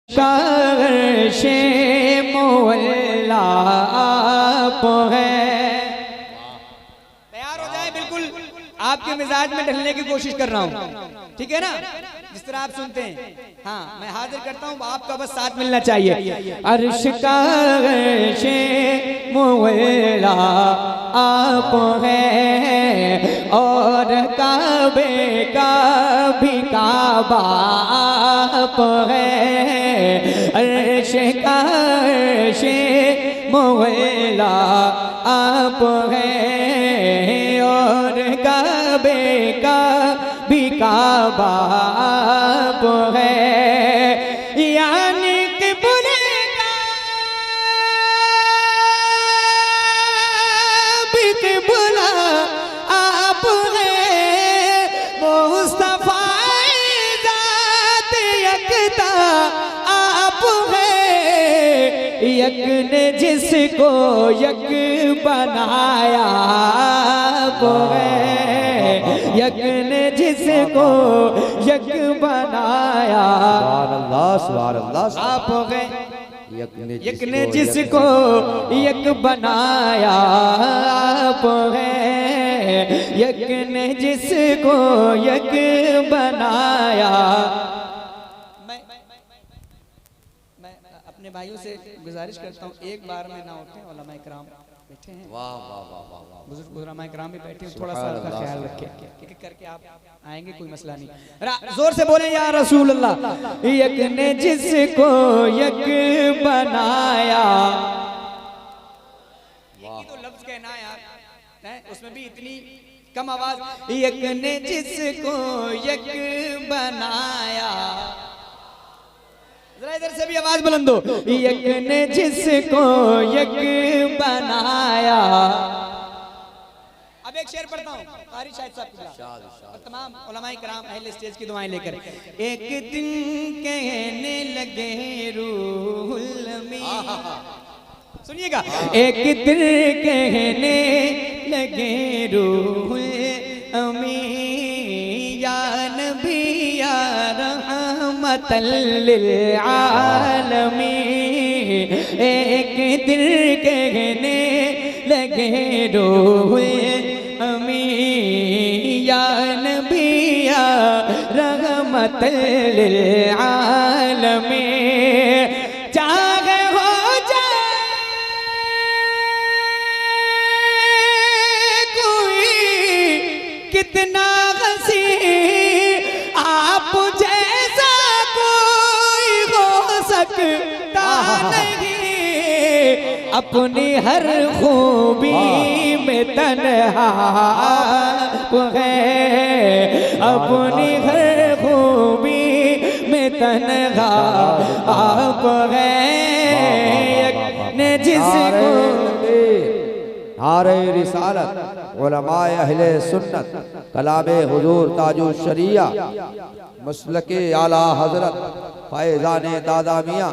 अर्शे मुअल्ला आप है। तैयार हो जाए, बिल्कुल आपके मिजाज में ढलने की कोशिश कर रहा हूँ, ठीक है ना, जिस तरह आप सुनते हैं। हाँ, मैं हाजिर करता हूँ, आपका बस साथ मिलना चाहिए। अर्श का अर्शे मुअल्ला आप है और काबे का भी काबा आप है। अर्श का अर्शे मुअल्ला आप है और काबे का भी काबा आप है। यानी कि बुलेगा भी बुला आप है। मुस्तफा ज़ात यकता आप है। यक ने जिसको यक बनाया आप है। यक ने जिसको यक बनाया आप है। यक ने जिसको यक बनाया आप है। यक ने जिसको यक बनाया। मैं अपने भाइयों से गुजारिश करता हूँ, एक बार में ना होते हैं। उलमा इकराम बैठे हैं, वाह वाह वाह वाह, बुजुर्ग उलमा इकराम भी बैठे हैं, थोड़ा सा का ख्याल रखें। एक एक करके आप आएंगे, कोई मसला नहीं। जोर से बोले या रसूल अल्लाह। यक ने जिसको यक बनाया, यही तो लफ्ज कहना है यार, उसमें भी इतनी कम आवाज। यक ने जिसको यक बनाया, जरा इधर से भी आवाज बुलंद हो। यक ने जिसको यक बनाया। अब एक शेर पढ़ता हूँ, कारी शाहिद साहब की और तमाम उलमाए किराम अहले स्टेज की दुआएं लेकर। एक दिन कहने लगे रूहुल अमीन, सुनिएगा। एक दिन कहने लगे रूहुल अमीन, या नबी या रहमतल लिल आलमीन। एक दिन कहने लगे रूहुल अमीन, या नबी या रहमतल लिल आलमीन। चाहे हो जाए कोई कितना हंसी, आप जैसा कोई हो सकता नहीं। अपनी हर खूबी में तन्हा आप है। अपनी हर खूबी में तन्हा आप है। यक ने जिसको नारे रिसालत उलमाए अहले सुन्नत कलामे हुजूर ताजु शरिया मसलके आला हजरत फैजाने दादा मियाँ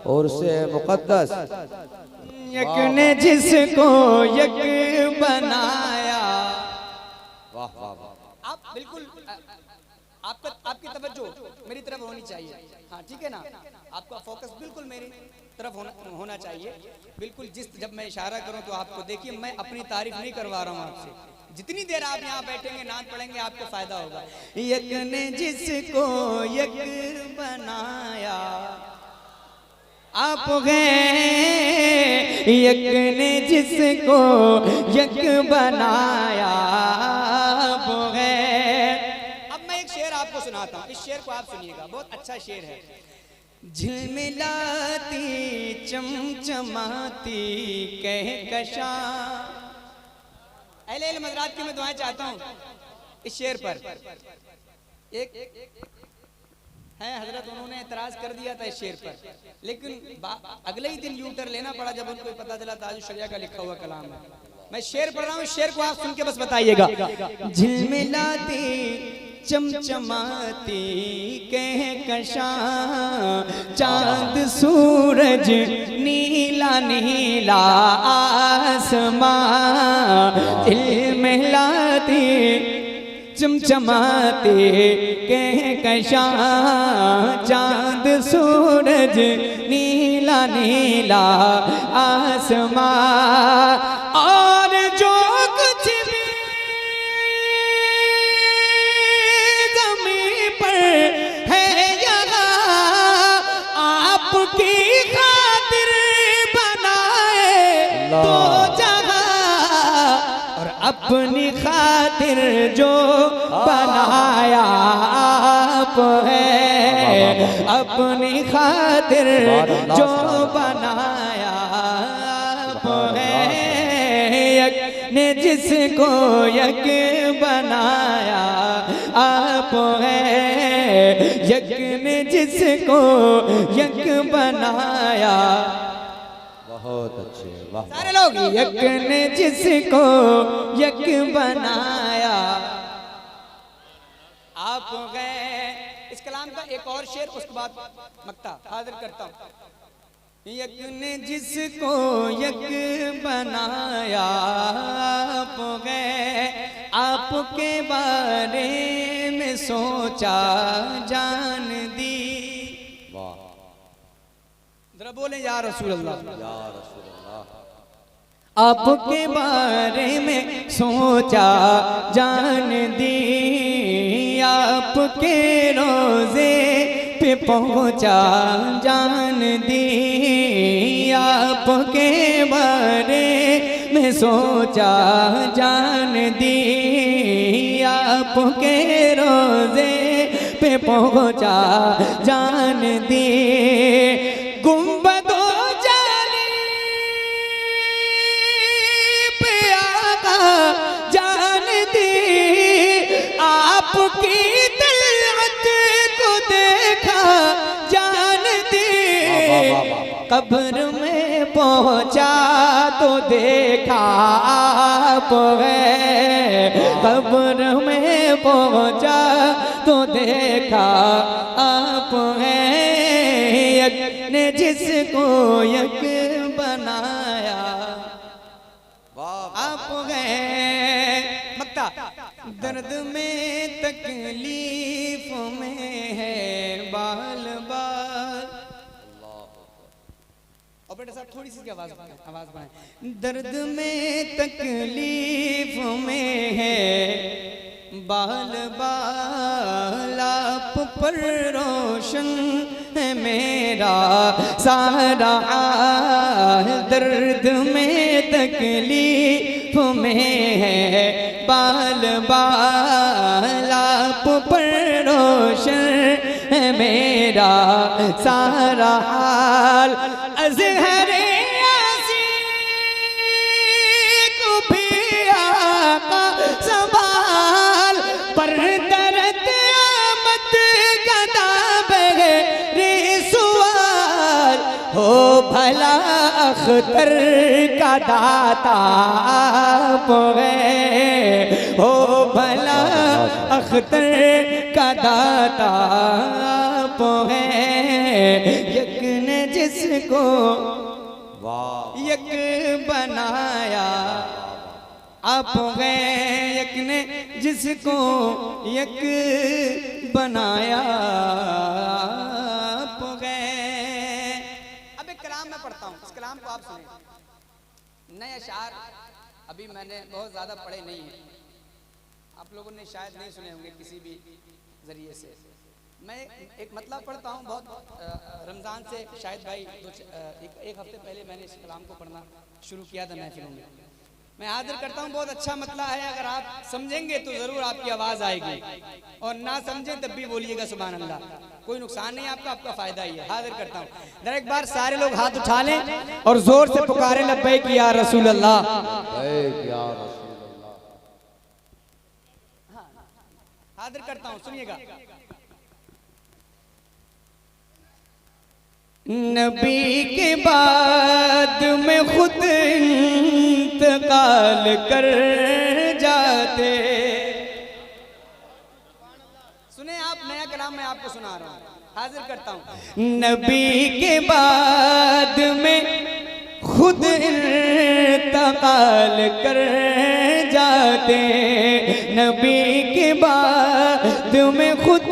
और से मुकद्दस। यक ने जिसको यक बनाया। वाह वाह वाह, आप बिल्कुल आपकी तवज्जो मेरी तरफ होनी चाहिए। हाँ ठीक है ना, आपका फोकस बिल्कुल मेरी तरफ होना चाहिए। बिल्कुल जब मैं इशारा करूं तो आपको देखिए, मैं अपनी तारीफ नहीं करवा रहा हूं आपसे। जितनी देर आप यहाँ बैठेंगे नाच पढ़ेंगे आपको फायदा होगा। यक ने जिसको यक बनाया आप हैं। यक ने जिसको यक बनाया आप हैं। अब मैं एक शेर आपको सुनाता हूँ, इस शेर को आप सुनिएगा, बहुत अच्छा शेर है। झिलमिलाती चमचमाती कहकशां। अहले इल्म हज़रात की मैं दुआएं चाहता हूँ इस शेर पर। एक है हजरत, उन्होंने एतराज कर दिया था इस शेर पर, लेकिन अगले ही दिन यूटर लेना पड़ा जब उनको पता चला ताजु शरिया का लिखा हुआ कलाम है। मैं शेर पढ़ रहा हूँ, शेर को आप सुन के बस बताइएगा। झिलमिलाती चमचमाती कहकशां, चांद सूरज नीला नीला आसमां। झिलमिलाती चमचमाते कहकशां चांद सूरज नीला नीला आसमां और जो कुछ भी ज़मीं पर है यहाँ आपकी खातिर बनाए तो अपनी खातिर जो बनाया आप है, अपनी खातिर जो बनाया आप है, यक ने जिसको यक बनाया आप है, यक ने जिसको यक बनाया। बहुत अच्छे, वाह सारे लोग यक ने जिसको यक बनाया आप गए। इस कलाम का एक और शेर उसके बाद मक्ता हाजिर करता हूँ। यक ने जिसको यक बनाया आप गए, आपके बारे में सोचा जान दी। जरा बोले या रसूल अल्लाह, या रसूल अल्लाह। आपके बारे में सोचा जान दी, आपके रोजे पे पहुंचा जान दी, आपके बारे में सोचा जान दी, आपके रोजे पे पहुंचा जान दी। गुंबदो जाली पे आका जान दी, आपकी तलअत को देखा जान दी। कब्र में पहुंचा तो देखा आप है, कब्र में पहुंचा तो देखा आप है, यक ने जिसको यक बनाया आप गए। मक्ता दर्द में तकलीफ में है बाल बाल। ऑपरेटर साहब थोड़ी सी आवाज बढ़ाएं। दर्द में तकलीफ में है बाल बाल, आप पर रोशन है मेरा सारा हाल। दर्द में तकलीफ में है बाल बाल, आप पर रोशन है मेरा सारा हाल। अज़हरे आसी को भी आका संभाल, पर दर्द आमद गदा बगैर सवाल। हो भला अख्तर का दाता आप है, हो भला अख्तर का दाता आप है, यक ने जिसको यक बनाया आप गए, यक ने जिसको यक बनाया आप गए। अब एक कलाम मैं पढ़ता हूँ, इस कलाम को आप सुने। नए अशार अभी मैंने बहुत ज़्यादा पढ़े नहीं हैं, आप लोगों ने शायद नहीं सुने होंगे किसी भी जरिए से। मैं एक मतलब पढ़ता हूँ, बहुत रमज़ान से शायद भाई एक हफ्ते पहले मैंने इस कलाम को पढ़ना शुरू किया था महफिलों में। मैं हाजिर करता हूँ, बहुत अच्छा मतला है। अगर आप समझेंगे तो ज़रूर आपकी आवाज़ आएगी, और ना समझें तब भी बोलिएगा सुभान अल्लाह। कोई नुकसान नहीं आपका, आपका फ़ायदा ही है। हाजिर करता हूँ, जरा एक बार सारे लोग हाथ उठा लें और ज़ोर से पुकारे लब्बैक या रसूल अल्लाह। हाजिर करता हूँ, सुनिएगा। नबी के बाद में खुद इंतकाल कर जाते। सुने आप, नया कलाम मैं आपको सुना रहा हूँ, हाजिर करता हूँ। नबी के बाद में खुद इंतकाल कर जाते। जाते, नबी के बाद में खुद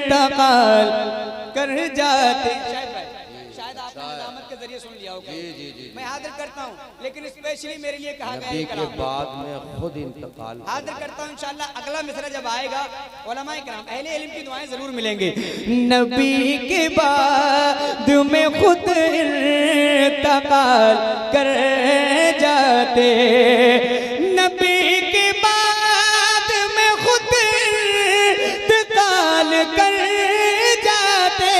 इंतकाल कर जाते। शायद आपने निजामत के जरिए सुन लिया होगा। मैं हाजिर करता हूँ, लेकिन स्पेशली मेरे लिए कहा गया नबी के बाद में खुद इंतकाल हाजिर करता हूँ। इंशाल्लाह अगला मिसरा जब आएगा उलमाए किराम अहले इल्म की दुआएं जरूर मिलेंगे। नबी के बाद में खुद इंतकाल कर जाते, नबी के बाद में खुद इंतकाल कर जाते,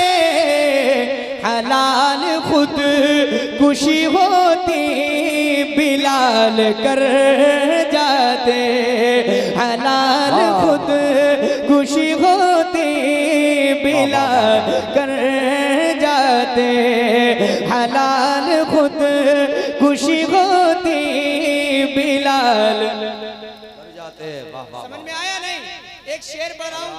हलाल खुद खुशी होती बिलाल कर जाते, हलाल खुद खुशी होती बिलाल कर जाते, हलाल खुद खुशी होती बिलाल कर जाते। वाह वाह, समझ में आया नहीं? एक शेर पढ़ रहा हूँ,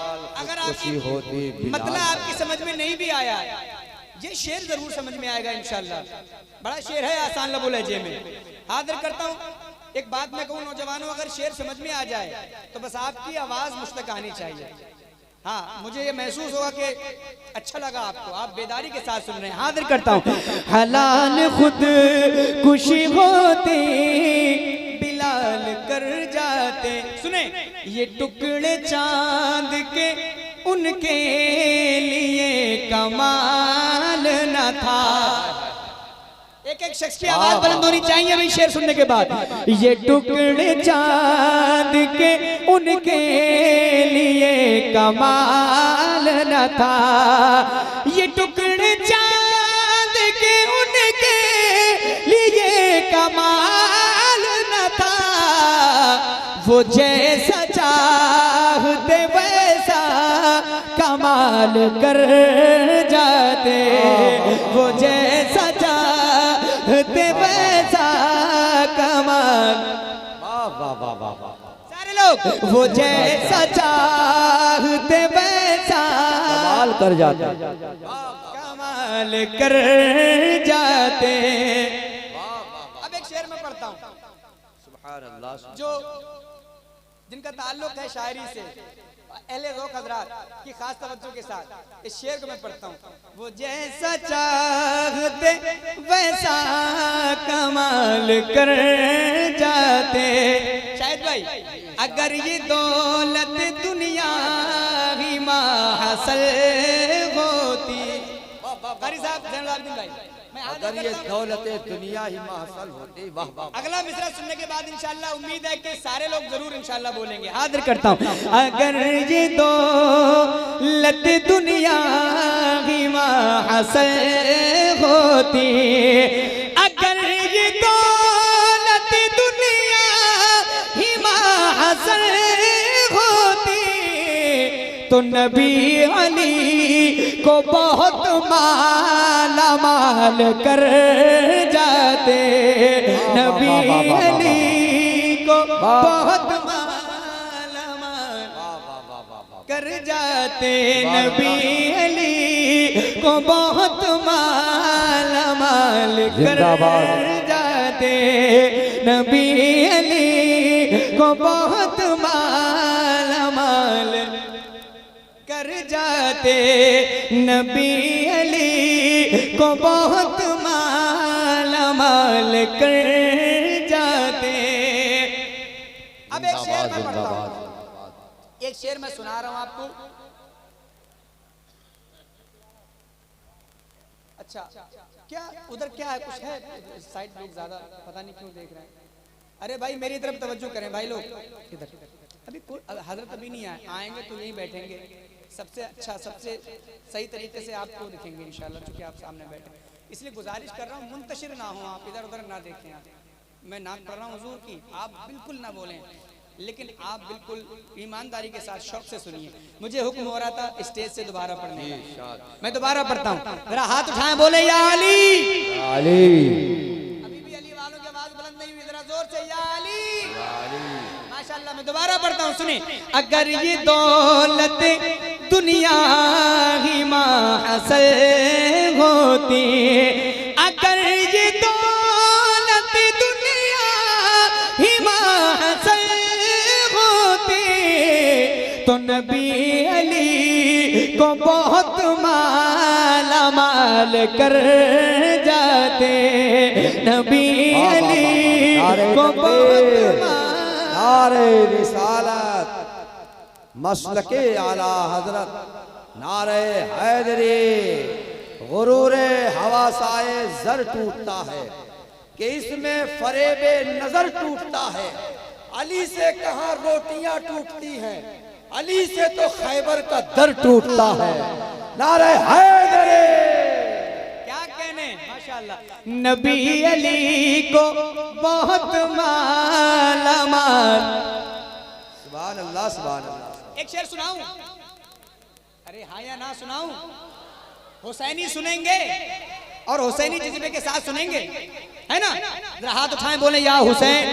अगर खुशी होती आपकी मतलब आपकी समझ में नहीं भी आया, ये शेर जरूर समझ में आएगा इंशाल्लाह। बड़ा शेर है, आसान लबो लहजे में। हाजिर करता हूँ। एक बात मैं कहूँ नौजवानों, अगर शेर समझ में आ जाए तो बस आपकी आवाज मुझ तक आनी चाहिए। हाँ, मुझे ये महसूस होगा कि अच्छा लगा आपको, आप बेदारी के साथ सुन रहे हैं। हाजिर करता हूँ। हलाल खुद खुशी होती बिलाल कर जाते, सुने ये टुकड़े चांद के उनके लिए कमाल न था। एक एक शख्स की आवाज बुलंद होनी चाहिए अभी शेर सुनने के बाद। ये टुकड़े चांद के उनके लिए कमाल न था, ये टुकड़े चांद के उनके लिए कमाल न था, वो जैसा चाहते वैसा कमाल कर जाते, वो जैसा चाहते वैसा कमाल। वाह वाह वाह वाह वाह, सारे लोग वो जैसा चाहते वैसा कमाल कर जाते, कमाल कर जाते। अब एक शेर में पढ़ता हूँ, सुभान अल्लाह, जो जिनका ताल्लुक है शायरी से, अहले ज़ौक़ हज़रात की खास तवज्जो के साथ इस शेर को मैं पढ़ता हूँ। वो जैसा चाहते वैसा कमाल कर जाते। शायद भाई, अगर ये दौलत दुनिया ही हासिल होती, कारी साहब ज़ैनुल भाई, अगर ये दौलत दुनिया ही हासिल होती। वाह वाह, अगला मिसरा सुनने के बाद इंशाल्लाह उम्मीद है कि सारे लोग जरूर इंशाल्लाह बोलेंगे। हाजिर करता हूँ। अगर ये दौलत दुनिया ही हासिल होती, अगर ये दौलत दुनिया ही हासिल होती, तो नबी अली को बहुत माला माल कर जाते, नबी अली को बहुत माला माल कर जाते, नबी अली को बहुत माला माल कर जाते, नबी अली को बहुत माला माल कर जाते, नबी अली को बहुत माला माल कर जाते। अब एक शेर मैं पढ़ता हूँ, एक शेर मैं सुना रहा हूँ आपको। अच्छा, क्या उधर क्या है, कुछ है साइड लोग ज्यादा पता नहीं क्यों देख रहे हैं। अरे भाई मेरी तरफ तवज्जो करें भाई लोग। इधर अभी हजरत अभी नहीं आएंगे तो यहीं बैठेंगे। सबसे अच्छा सबसे सही तरीके से आपको दिखेंगे इंशाल्लाह, चूंकि आप सामने बैठे। इसलिए गुजारिश कर रहा हूँ मुंतशिर ना हो, आप इधर उधर ना देखें। मैं नाक पढ़ रहा हूँ हुजूर की, आप बिल्कुल ना बोलें, लेकिन आप बिल्कुल ईमानदारी के साथ शौक से सुनिए। मुझे हुक्म हो रहा था स्टेज से दोबारा पढ़ने का, मैं दोबारा पढ़ता हूँ। मेरा हाथ उठाएं, बोले या अली। अली, अभी भी अली वालों की आवाज बुलंद नहीं हुई, जरा जोर से या अली। माशाल्लाह, मैं दोबारा पढ़ता हूँ, सुने। अगर ये दौलत दुनिया ही हासिल होती, अगर ये दौलत दुनिया ही नबी अली को बहुत माला माल कर जाते, नबी अली को बहुत नारे रिसालत मसलके आला हजरत, नारे हैदरी गुरूरे हवासाए जर टूटता है कि इसमें फरेबे नजर टूटता है। अली से कहाँ रोटियां टूटती हैं, अली से तो खैबर का दर टूटता है। नारे हैदरी, क्या कहने, माशाअल्लाह। नबी अली को बहुत माला माल। सुभान अल्लाह, सुभान अल्लाह। एक शेर सुनाऊं? अरे हाँ या ना सुनाऊं? हुसैनी सुनेंगे और हुसैनी जज्बे के साथ सुनेंगे, है ना? जरा हाथ उठाएं, बोले या हुसैन।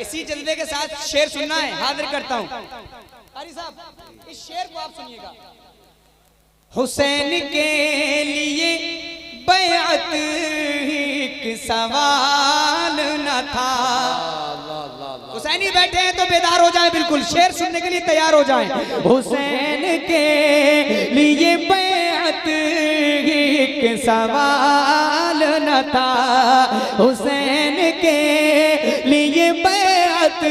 इसी जज्बे के साथ शेर सुनना है, हाजिर करता हूं। कारी साहब इस शेर को आप सुनिएगा। हुसैन के लिए बैअत एक सवाल न था। हुसैनी बैठे हैं तो बेदार हो जाए, बिल्कुल शेर सुनने के लिए तैयार हो जाएं। हुसैन के लिए बैअत एक सवाल न था, हुसैन के लिए बैअत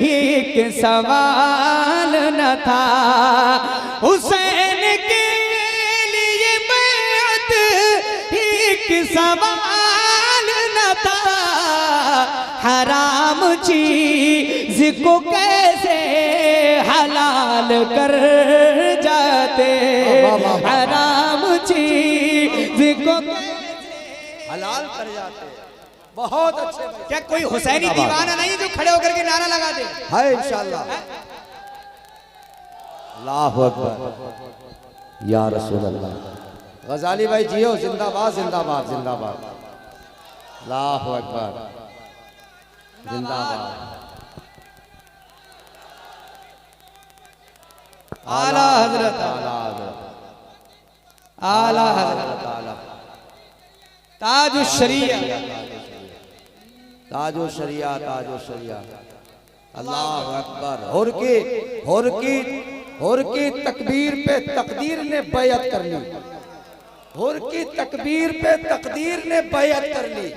एक सवाल न था, हुसैन के लिए बैअत एक सवाल न था। हराम चीज को कैसे हलाल कर जाते, हराम चीज को कैसे हलाल कर जाते। बहुत अच्छे। क्या कोई हुसैनी दीवाना नहीं जो खड़े होकर के नारा लगा दे? है इंशाअल्लाह। अल्लाहु अकबर या रसूल अल्लाह। गजाली भाई जियो, जिंदाबाद जिंदाबाद जिंदाबाद। अल्लाहु अकबर, जिंदाबाद। आला हजरत, आला हजरत, ताज शरिया, ताजो शरिया, ताजो शरिया। अल्लाहु अकबर। हुर की तकबीर पे तकदीर ने बैअत कर ली, हुर की तकबीर पे तकदीर ने बैअत कर ली,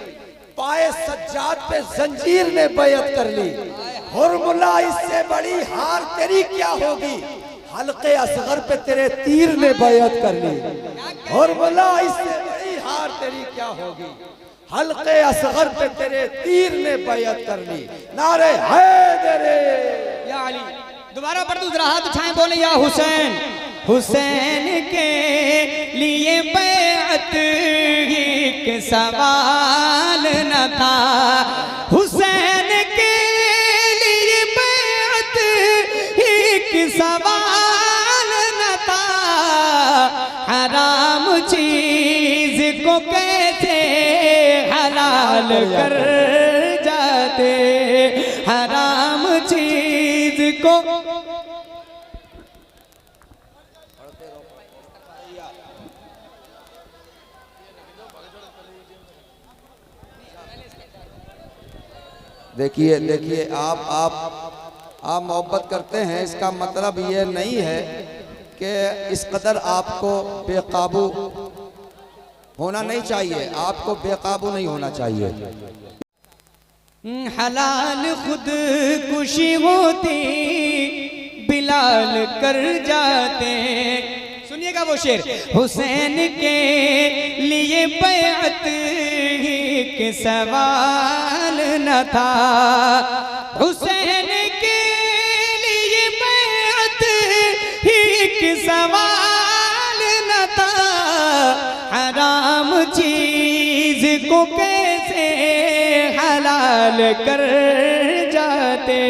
पाए सज्जाद पे जंजीर ने बैअत कर ली। हुर्मुला इससे बड़ी हार तेरी क्या होगी, हल्के असगर पे तेरे तीर ने बैअत कर ली। हुर्मुला इससे बड़ी हार तेरी क्या होगी, हल्के असगर पे तेरे तीर ने बैअत कर ली। नारे हैदरी या अली। दोबारा पढ़ दूसरा, हाथ उठाएं, बोले या हुसैन। हुसैन के लिए बैअत एक सवाल न था, हुसैन के लिए बैअत एक सवाल न था। हराम चीज को कैसे हलाल कर जाते, हराम चीज को देखिए देखिए, आप मोहब्बत करते हैं, इसका मतलब ये नहीं है कि इस कदर आपको बेकाबू होना नहीं चाहिए, आपको बेकाबू नहीं होना चाहिए। हलाल खुद खुशी होती बिलाल कर जाते। सुनिएगा वो शेर। हुसैन के लिए बैअत एक सवाल न था, हुसैन के लिए बैअत एक सवाल न था। हराम चीज को कैसे हलाल कर जाते,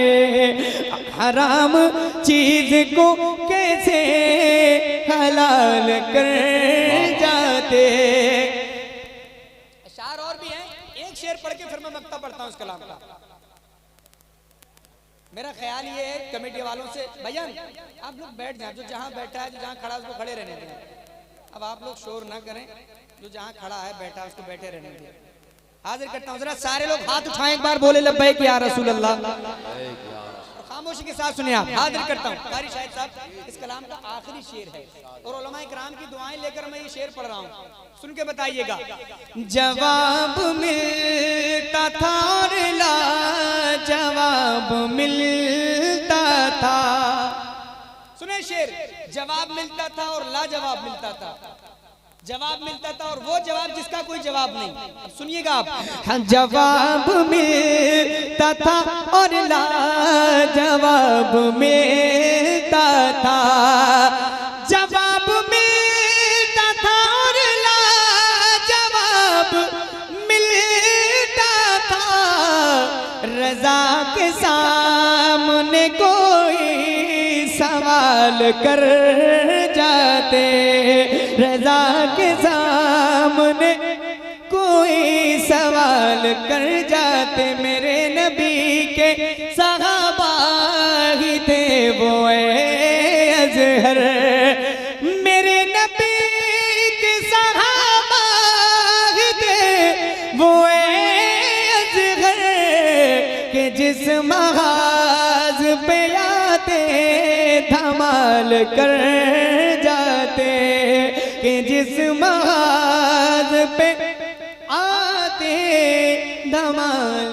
हराम चीज को कैसे हलाल कर जाते। अशार और भी हैं, एक शेर पढ़ के फिर मैं मक्ता पढ़ता हूँ इस कलाम का। मेरा ख्याल ये है कमेटी वालों से, भैया आप लोग बैठ जाएं, जो जहाँ बैठा है, जो जहाँ खड़ा है उसको खड़े रहने दें। अब आप लोग शोर ना करें, जो जहाँ खड़ा है बैठा है उसको बैठे रहने दें। हाजिर करता हूँ, जरा सारे लोग हाथ उठाएं, एक बार बोले लब्बैक या रसूल अल्लाह। खामोशी के साथ सुनिए आप, हाजिर करता हूँ कारी शाहिद साहब, इस कलाम का आखिरी शेर है और उलमा इकराम की दुआएं लेकर मैं ये शेर पढ़ रहा हूँ, सुन के बताइएगा। जवाब मिलता था और ला जवाब मिलता था, सुने शेर, जवाब मिलता था और ला जवाब मिलता था। जवाब मिलता था और वो जवाब जिसका कोई जवाब नहीं। अब सुनिएगा आप, हाँ, जवाब मिलता था और ला जवाब मिलता था, जवाब मिलता था और ला जवाब मिलता था। रजा के सामने कोई सवाल कर जाते, रजा के सामने कोई सवाल कर जाते, मेरे नबी के सहाबा ही थे वो अज़हर, मेरे नबी के सहाबा ही थे वो अज़हर, के जिस महाज पे आते धमाल कर जाते, कि जिस महाज पे आते धमाल